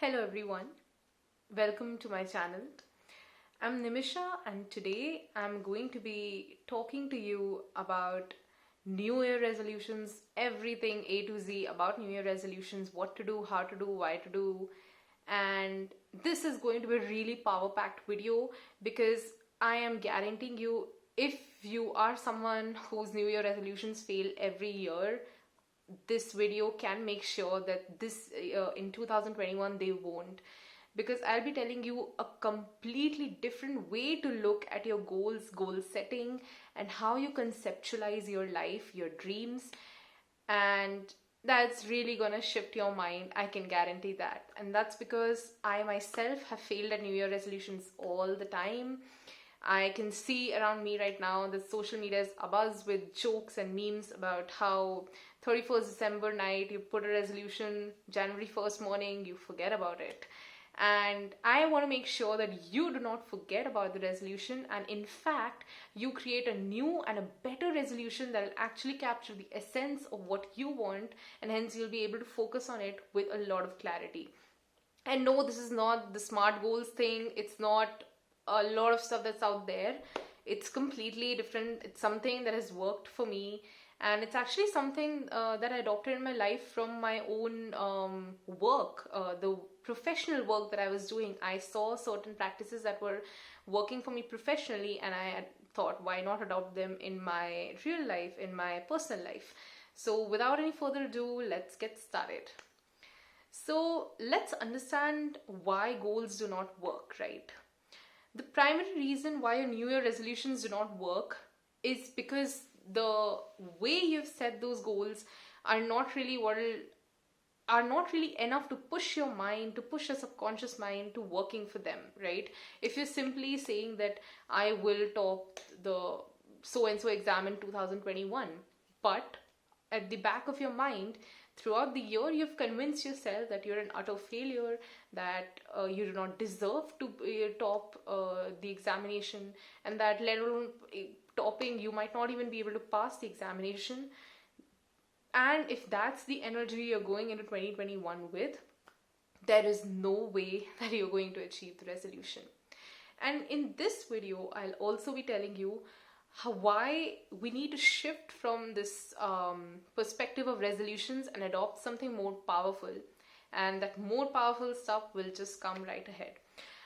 Hello everyone, welcome to my channel. I'm Nimisha and today I'm going to be talking to you about New Year resolutions, everything A to Z about New Year resolutions, what to do, how to do, why to do. And this is going to be a really power packed video because I am guaranteeing you, if you are someone whose New Year resolutions fail every year, this video can make sure that this in 2021 they won't, because I'll be telling you a completely different way to look at your goals, goal setting, and how you conceptualize your life, your dreams, and that's really gonna shift your mind. I can guarantee that. And that's because I myself have failed at New Year resolutions all the time. I can see around me right now that social media is abuzz with jokes and memes about how 31st December night you put a resolution, January 1st morning you forget about it. And I want to make sure that you do not forget about the resolution, and in fact, you create a new and a better resolution that will actually capture the essence of what you want, and hence you'll be able to focus on it with a lot of clarity. And no, this is not the smart goals thing, it's not a lot of stuff that's out there. It's completely different. It's something that has worked for me, and it's actually something that I adopted in my life from my own work, the professional work that I was doing. I saw certain practices that were working for me professionally, and I had thought, why not adopt them in my real life, in my personal life? So without any further ado, let's get started. So let's understand why goals do not work, right? The primary reason why your New Year resolutions do not work is because the way you've set those goals are not really enough to push your mind, to push your subconscious mind to working for them, right? If you're simply saying that I will top the so and so exam in 2021, but at the back of your mind, throughout the year, you've convinced yourself that you're an utter failure, that you do not deserve to top the examination, and that let alone topping, you might not even be able to pass the examination. And if that's the energy you're going into 2021 with, there is no way that you're going to achieve the resolution. And in this video, I'll also be telling you why we need to shift from this perspective of resolutions and adopt something more powerful, and that more powerful stuff will just come right ahead.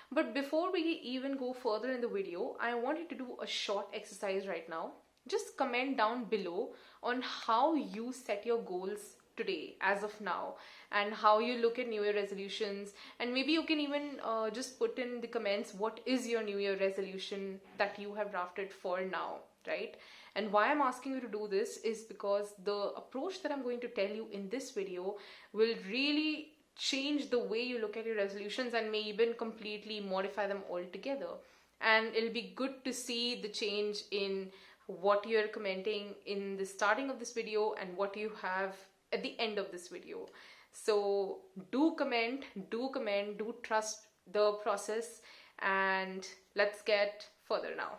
But before we even go further in the video, I want you to do a short exercise right now. Just comment down below on how you set your goals today as of now, and how you look at New Year resolutions. And maybe you can even just put in the comments what is your New Year resolution that you have drafted for now, right? And why I'm asking you to do this is because the approach that I'm going to tell you in this video will really change the way you look at your resolutions, and may even completely modify them altogether. And it'll be good to see the change in what you're commenting in the starting of this video and what you have at the end of this video. So do comment, do trust the process, and let's get further now.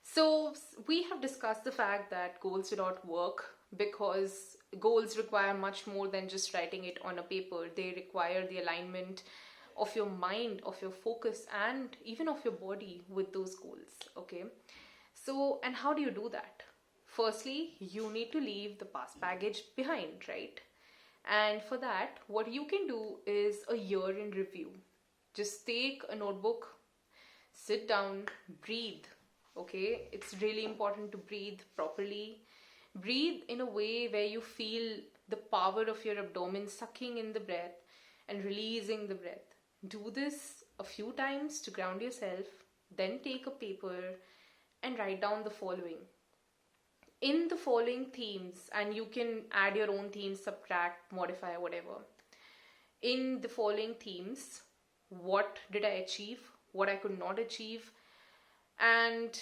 So we have discussed the fact that goals do not work because goals require much more than just writing it on a paper. They require the alignment of your mind, of your focus, and even of your body with those goals, okay? So, and how do you do that? Firstly, you need to leave the past baggage behind, right? And for that, what you can do is a year in review. Just take a notebook, sit down, breathe, okay? It's really important to breathe properly. Breathe in a way where you feel the power of your abdomen sucking in the breath and releasing the breath. Do this a few times to ground yourself, then take a paper and write down the following. In the following themes, and you can add your own themes, subtract, modify, whatever. In the following themes, what did I achieve, what I could not achieve, and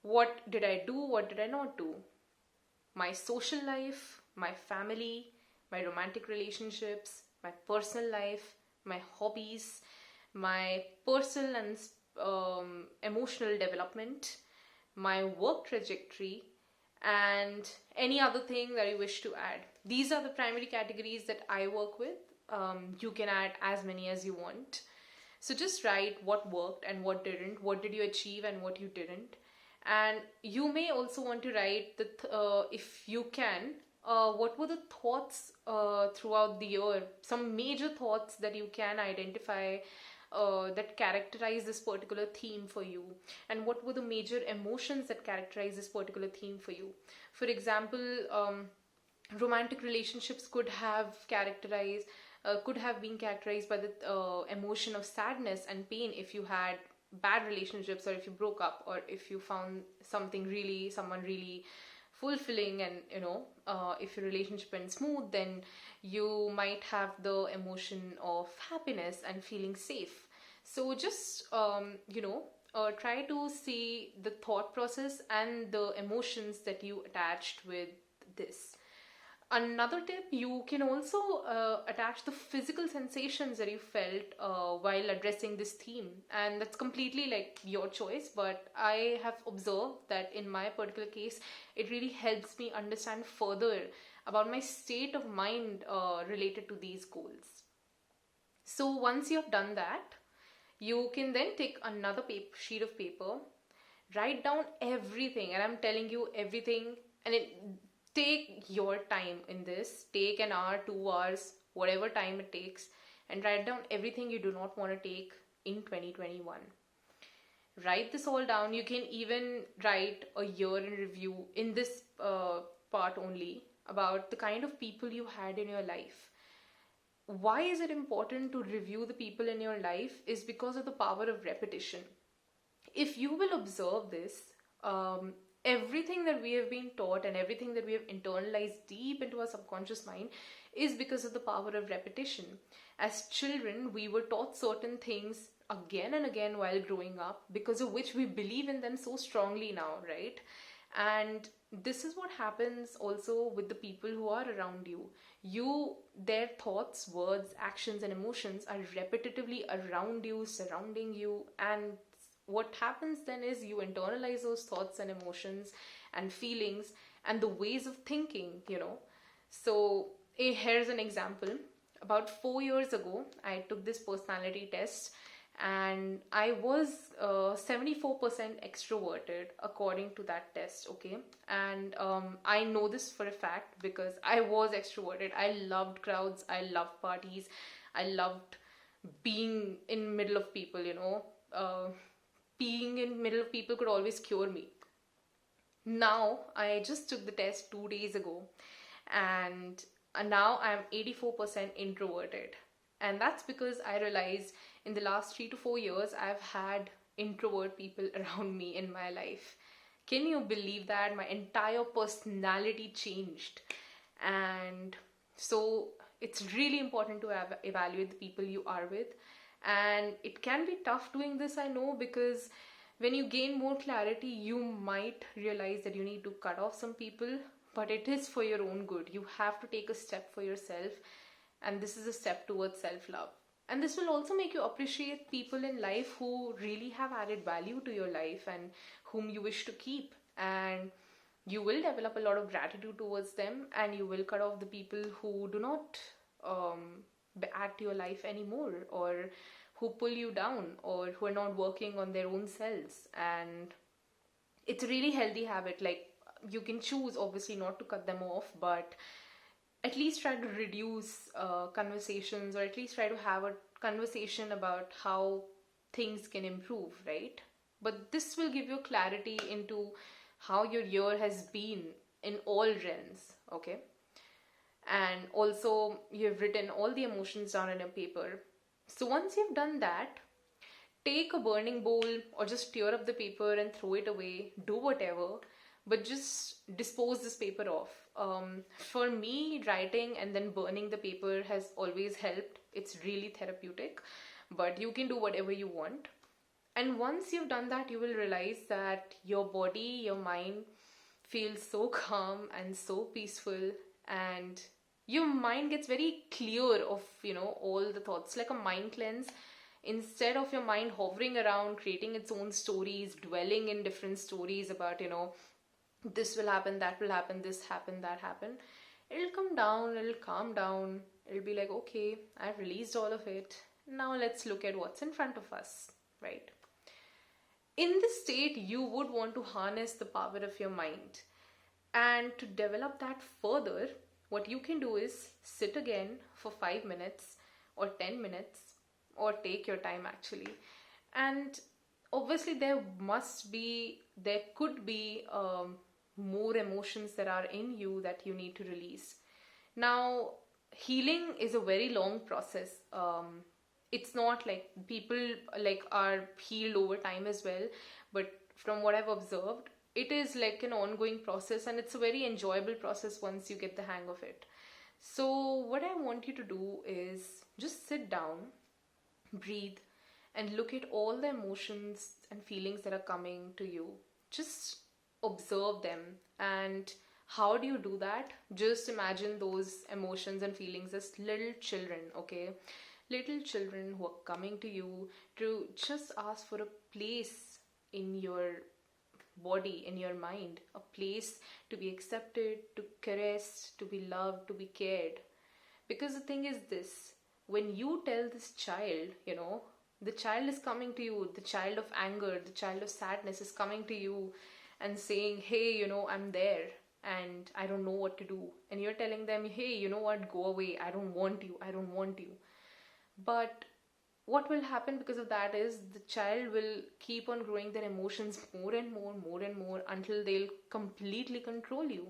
what did I do, what did I not do. My social life, my family, my romantic relationships, my personal life, my hobbies, my personal and emotional development, my work trajectory, and any other thing that you wish to add. These are the primary categories that I work with, You can add as many as you want. So just write what worked and what didn't, what did you achieve and what you didn't. And you may also want to write if you can, what were the thoughts throughout the year, some major thoughts that you can identify that characterize this particular theme for you, and what were the major emotions that characterize this particular theme for you. For example, romantic relationships could have been characterized by the emotion of sadness and pain if you had bad relationships, or if you broke up, or if you found someone really fulfilling, and if your relationship went smooth, then you might have the emotion of happiness and feeling safe. So just try to see the thought process and the emotions that you attached with this. Another tip, you can also attach the physical sensations that you felt while addressing this theme, and that's completely like your choice, but I have observed that in my particular case it really helps me understand further about my state of mind related to these goals. So once you have done that, you can then take another sheet of paper, write down everything, and I'm telling you everything, and take your time in this. Take an hour, 2 hours, whatever time it takes, and write down everything you do not want to take in 2021. Write this all down. You can even write a year in review in this part only, about the kind of people you had in your life. Why is it important to review the people in your life? Is because of the power of repetition. If you will observe this, everything that we have been taught and everything that we have internalized deep into our subconscious mind is because of the power of repetition. As children, we were taught certain things again and again while growing up, because of which we believe in them so strongly now, right? And this is what happens also with the people who are around you. Their thoughts, words, actions, and emotions are repetitively around you, surrounding you, and what happens then is you internalize those thoughts and emotions and feelings and the ways of thinking. So here's an example. About 4 years ago, I took this personality test, and I was 74% extroverted according to that test, okay? And I know this for a fact because I was extroverted. I loved crowds, I loved parties, I loved being in middle of people. Being in middle of people could always cure me. Now I just took the test 2 days ago, and now I'm 84% introverted. And that's because I realized in the last 3 to 4 years I've had introvert people around me in my life. Can you believe that? My entire personality changed. And so it's really important to evaluate the people you are with. And it can be tough doing this, I know, because when you gain more clarity, you might realize that you need to cut off some people, but it is for your own good. You have to take a step for yourself, and this is a step towards self-love. And this will also make you appreciate people in life who really have added value to your life and whom you wish to keep. And you will develop a lot of gratitude towards them, and you will cut off the people who do not add to your life anymore, or who pull you down, or who are not working on their own selves. And it's a really healthy habit. Like, you can choose obviously not to cut them off, but at least try to reduce conversations, or at least try to have a conversation about how things can improve, right? But this will give you clarity into how your year has been in all realms, okay? And also you've written all the emotions down in a paper. So once you've done that, take a burning bowl or just tear up the paper and throw it away, do whatever, but just dispose this paper off. For me, writing and then burning the paper has always helped. It's really therapeutic, but you can do whatever you want. And once you've done that, you will realize that your body, your mind feels so calm and so peaceful, and your mind gets very clear of all the thoughts, like a mind cleanse. Instead of your mind hovering around creating its own stories, dwelling in different stories about this will happen, that will happen, this happen, that happen, it'll come down, it'll calm down, it'll be like, okay, I've released all of it. Now let's look at what's in front of us, right? In this state, you would want to harness the power of your mind. And to develop that further, what you can do is sit again for 5 minutes or 10 minutes, or take your time actually. And obviously, there could be more emotions that are in you that you need to release. Now, healing is a very long process. It's not like people like are healed over time as well, but from what I've observed, it is like an ongoing process, and it's a very enjoyable process once you get the hang of it. So what I want you to do is just sit down, breathe, and look at all the emotions and feelings that are coming to you. Just observe them. And how do you do that? Just imagine those emotions and feelings as little children, okay? Little children who are coming to you to just ask for a place in your body, in your mind, a place to be accepted, to caressed, to be loved, to be cared. Because the thing is this, when you tell this child, the child is coming to you, the child of anger, the child of sadness is coming to you and saying, hey, I'm there and I don't know what to do. And you're telling them, hey, you know what, go away, I don't want you, I don't want you. But what will happen because of that is the child will keep on growing their emotions more and more until they'll completely control you.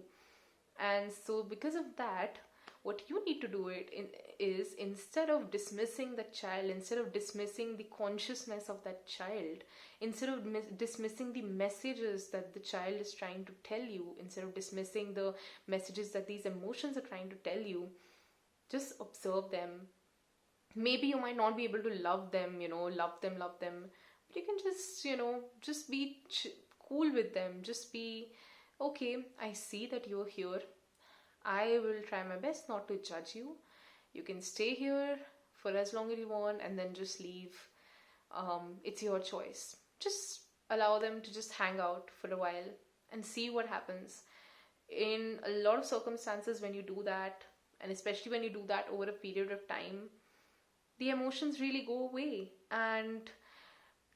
And so because of that, what you need to do is instead of dismissing the child, instead of dismissing the consciousness of that child, instead of dismissing the messages that the child is trying to tell you, instead of dismissing the messages that these emotions are trying to tell you, just observe them. Maybe you might not be able to love them, love them, but you can just be cool with them. Just be, okay, I see that you're here. I will try my best not to judge you. You can stay here for as long as you want and then just leave. It's your choice. Just allow them to just hang out for a while and see what happens. In a lot of circumstances, when you do that, and especially when you do that over a period of time, the emotions really go away. And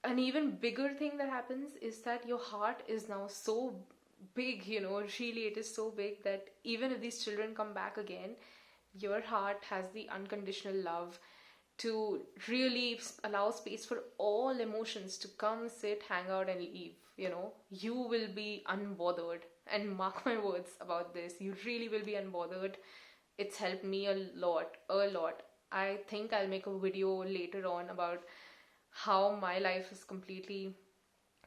an even bigger thing that happens is that your heart is now so big, really it is so big that even if these children come back again, your heart has the unconditional love to really allow space for all emotions to come, sit, hang out and leave. You will be unbothered, and mark my words about this, you really will be unbothered. It's helped me a lot. I think I'll make a video later on about how my life has completely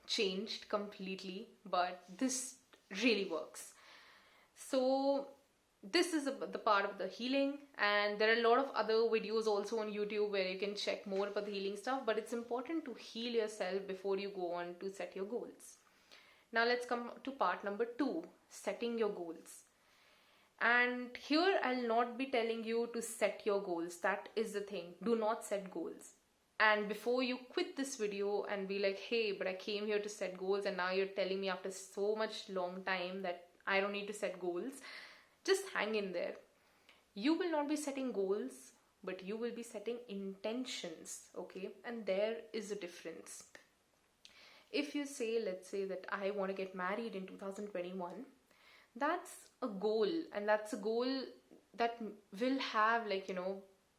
changed completely, but this really works. So this is the part of the healing, and there are a lot of other videos also on YouTube where you can check more about the healing stuff, but it's important to heal yourself before you go on to set your goals. Now let's come to part number 2, setting your goals. And here I'll not be telling you to set your goals. That is the thing. Do not set goals. And before you quit this video and be like, hey, but I came here to set goals and now you're telling me after so much long time that I don't need to set goals, just hang in there. You will not be setting goals, but you will be setting intentions, okay? And there is a difference. If you say, let's say that I want to get married in 2021, that's a goal, and that's a goal that will have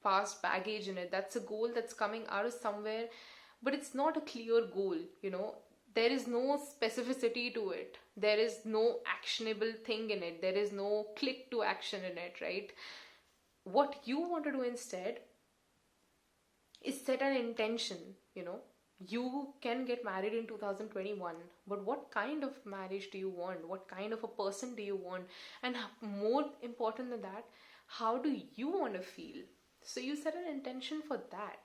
past baggage in it. That's a goal that's coming out of somewhere, but it's not a clear goal. There is no specificity to it. There is no actionable thing in it. There is no click to action in it, right? What you want to do instead is set an intention. You can get married in 2021, but what kind of marriage do you want? What kind of a person do you want? And more important than that, how do you want to feel? So you set an intention for that.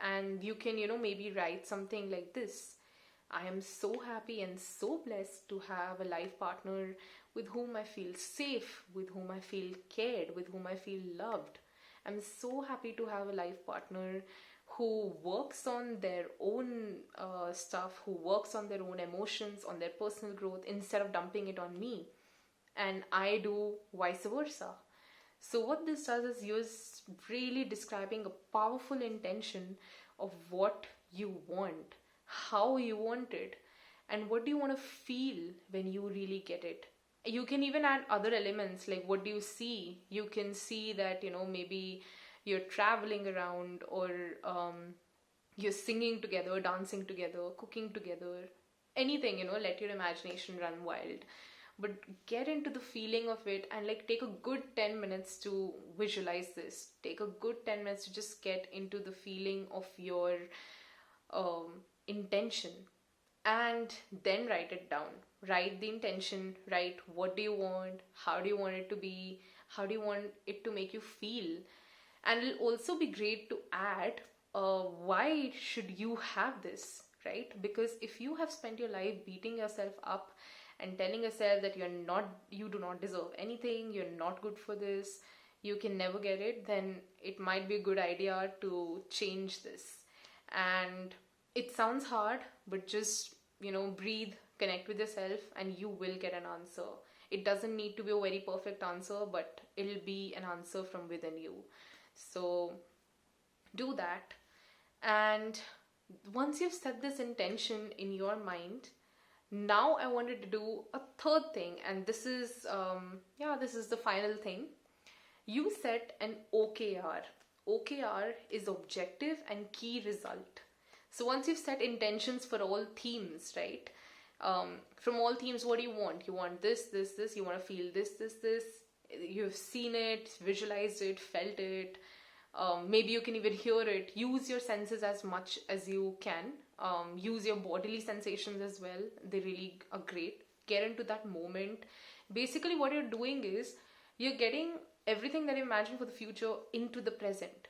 And you can, maybe write something like this. I am so happy and so blessed to have a life partner with whom I feel safe, with whom I feel cared, with whom I feel loved. I'm so happy to have a life partner who works on their own stuff, who works on their own emotions, on their personal growth, instead of dumping it on me. and I do vice versa. So what this does is you're really describing a powerful intention of what you want, how you want it, and what do you want to feel when you really get it. You can even add other elements, like what do you see? You can see that, maybe you're traveling around, or you're singing together, dancing together, cooking together, anything, let your imagination run wild. But get into the feeling of it, and like take a good 10 minutes to visualize this. Take a good 10 minutes to just get into the feeling of your intention, and then write it down. Write the intention, write what do you want, how do you want it to be, how do you want it to make you feel. And it'll also be great to add why should you have this, right? Because if you have spent your life beating yourself up and telling yourself that you do not deserve anything, you're not good for this, you can never get it, then it might be a good idea to change this. And it sounds hard, but just, breathe, connect with yourself, and you will get an answer. It doesn't need to be a very perfect answer, but it'll be an answer from within you. So do that. And once you've set this intention in your mind, now I wanted to do a third thing, and this is the final thing. You set an OKR. OKR is objective and key result. So once you've set intentions for all themes, right? From all themes, what do you want? You want this, this, this. You want to feel this, this, this. You've seen it, visualized it, felt it. Maybe you can even hear it. Use your senses as much as you can. Use your bodily sensations as well. They really are great. Get into that moment. Basically, what you're doing is you're getting everything that you imagine for the future into the present.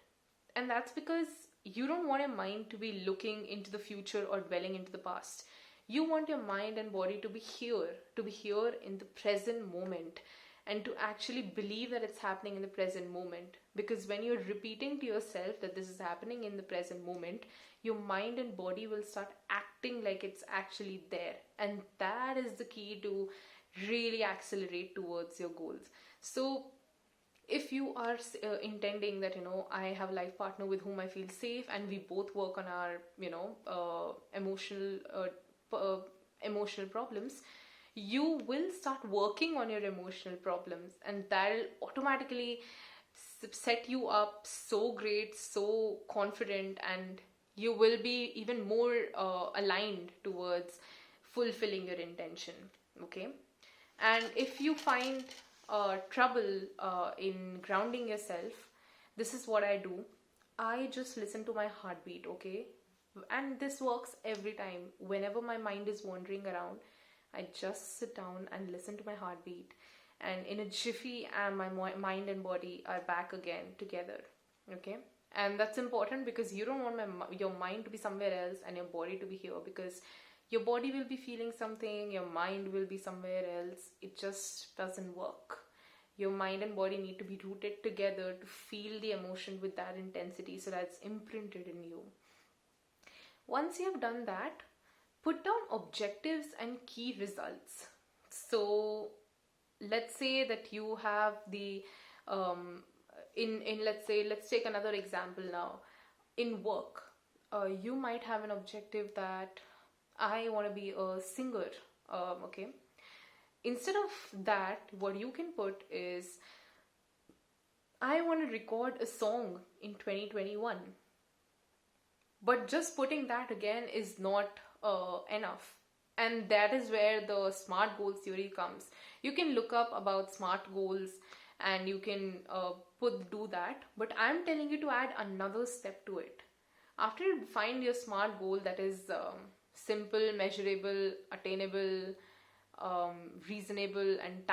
And that's because you don't want your mind to be looking into the future or dwelling into the past. You want your mind and body to be here in the present moment, and to actually believe that it's happening in the present moment. Because when you're repeating to yourself that this is happening in the present moment, your mind and body will start acting like it's actually there. And that is the key to really accelerate towards your goals. So if you are intending that, I have a life partner with whom I feel safe, and we both work on our, emotional problems, you will start working on your emotional problems, and that'll automatically set you up so great, so confident, and you will be even more aligned towards fulfilling your intention. Okay. And if you find trouble in grounding yourself, this is what I do. I just listen to my heartbeat. Okay. And this works every time. Whenever my mind is wandering around, I just sit down and listen to my heartbeat, and in a jiffy, my mind and body are back again together. Okay. And that's important, because you don't want your mind to be somewhere else and your body to be here, because your body will be feeling something, your mind will be somewhere else. It just doesn't work. Your mind and body need to be rooted together to feel the emotion with that intensity, so that it's imprinted in you. Once you have done that, put down objectives and key results. So let's say that you have the let's take another example now. In work, you might have an objective that I want to be a singer. Okay. Instead of that, what you can put is, I want to record a song in 2021. But just putting that again is not enough. And that is where the SMART goals theory comes. You can look up about SMART goals and you can do that. But I'm telling you to add another step to it. After you find your SMART goal that is simple, measurable, attainable, reasonable, and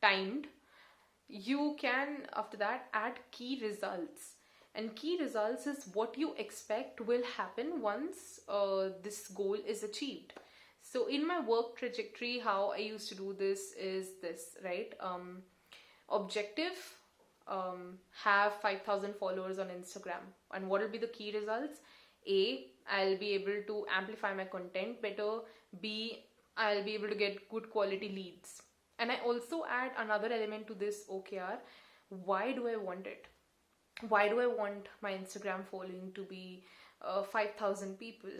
timed, you can after that add key results. And key results is what you expect will happen once this goal is achieved. So in my work trajectory, how I used to do this is this, right? Objective, have 5,000 followers on Instagram. And what will be the key results? A, I'll be able to amplify my content better. B, I'll be able to get good quality leads. And I also add another element to this OKR. Why do I want it? Why do I want my Instagram following to be 5,000 people?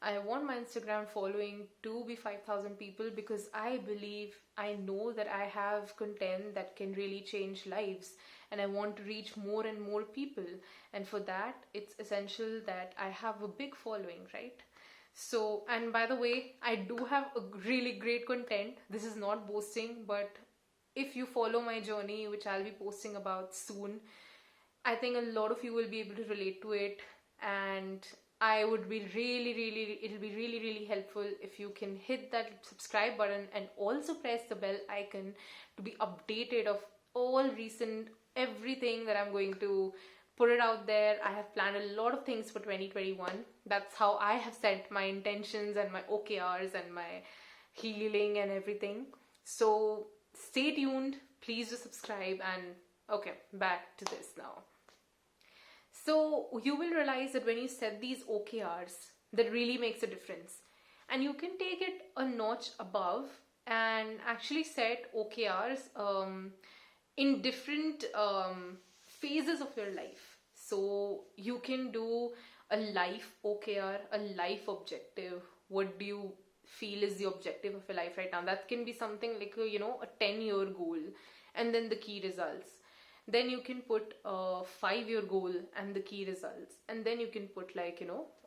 I want my Instagram following to be 5,000 people because I know that I have content that can really change lives, and I want to reach more and more people. And for that, it's essential that I have a big following, right? So, and by the way, I do have a really great content. This is not boasting, but if you follow my journey, which I'll be posting about soon, I think a lot of you will be able to relate to it, and I would be it'll be really, really helpful if you can hit that subscribe button and also press the bell icon to be updated of all recent everything that I'm going to put it out there. I have planned a lot of things for 2021. That's how I have set my intentions and my OKRs and my healing and everything. So stay tuned, please do subscribe, and okay, back to this now. So you will realize that when you set these OKRs, that really makes a difference. And you can take it a notch above and actually set OKRs in different phases of your life. So you can do a life OKR, a life objective. What do you feel is the objective of your life right now? That can be something like a 10-year goal, and then the key results. Then you can put a 5-year goal and the key results, and then you can put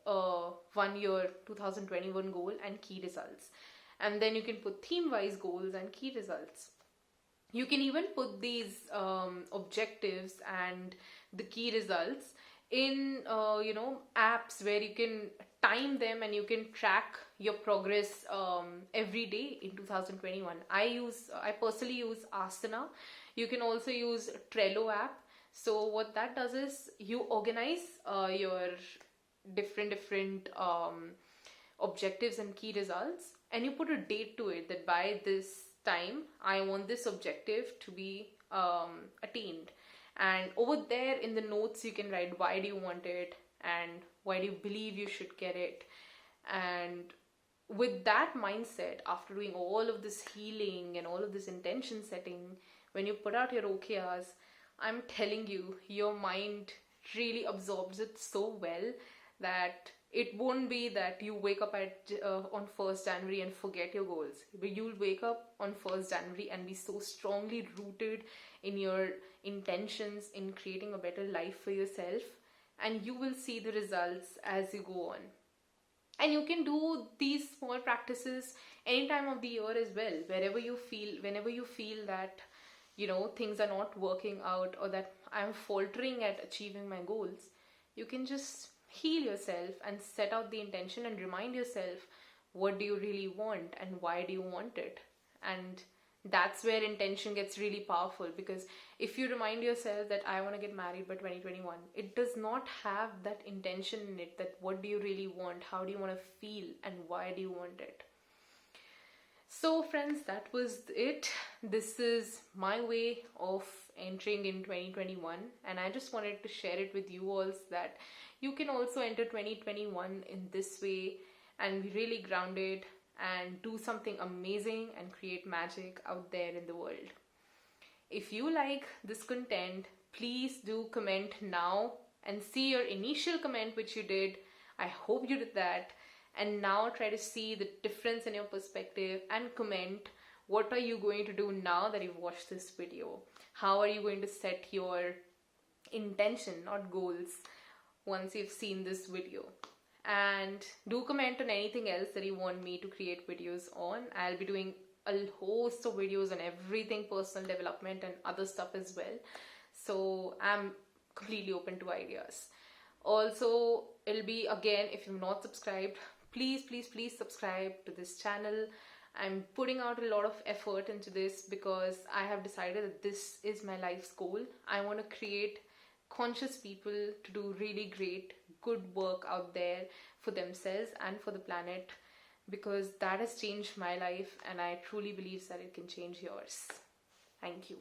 a 1-year 2021 goal and key results, and then you can put theme-wise goals and key results. You can even put these objectives and the key results in apps where you can time them and you can track your progress every day in 2021. I personally use Asana. You can also use Trello app. So what that does is you organize your different objectives and key results, and you put a date to it, that by this time I want this objective to be attained. And over there in the notes you can write why do you want it and why do you believe you should get it. And with that mindset, after doing all of this healing and all of this intention setting, when you put out your OKRs, I'm telling you, your mind really absorbs it so well that it won't be that you wake up on 1st January and forget your goals. But you'll wake up on 1st January and be so strongly rooted in your intentions in creating a better life for yourself, and you will see the results as you go on. And you can do these small practices any time of the year as well, whenever you feel that things are not working out, or that I'm faltering at achieving my goals. You can just heal yourself and set out the intention and remind yourself, what do you really want and why do you want it? And that's where intention gets really powerful, because if you remind yourself that I want to get married by 2021, it does not have that intention in it, that what do you really want, how do you want to feel, and why do you want it. So friends, that was it. This is my way of entering in 2021, and I just wanted to share it with you all, so that you can also enter 2021 in this way and be really grounded and do something amazing and create magic out there in the world. If you like this content, please do comment now and see your initial comment which you did. I hope you did that. And now try to see the difference in your perspective and comment, what are you going to do now that you've watched this video? How are you going to set your intention, not goals, once you've seen this video? And do comment on anything else that you want me to create videos on. I'll be doing a host of videos on everything personal development and other stuff as well. So I'm completely open to ideas. Also, it'll be, again, if you've not subscribed, please subscribe to this channel. I'm putting out a lot of effort into this because I have decided that this is my life's goal. I want to create conscious people to do really great, good work out there for themselves and for the planet, because that has changed my life and I truly believe that it can change yours. Thank you.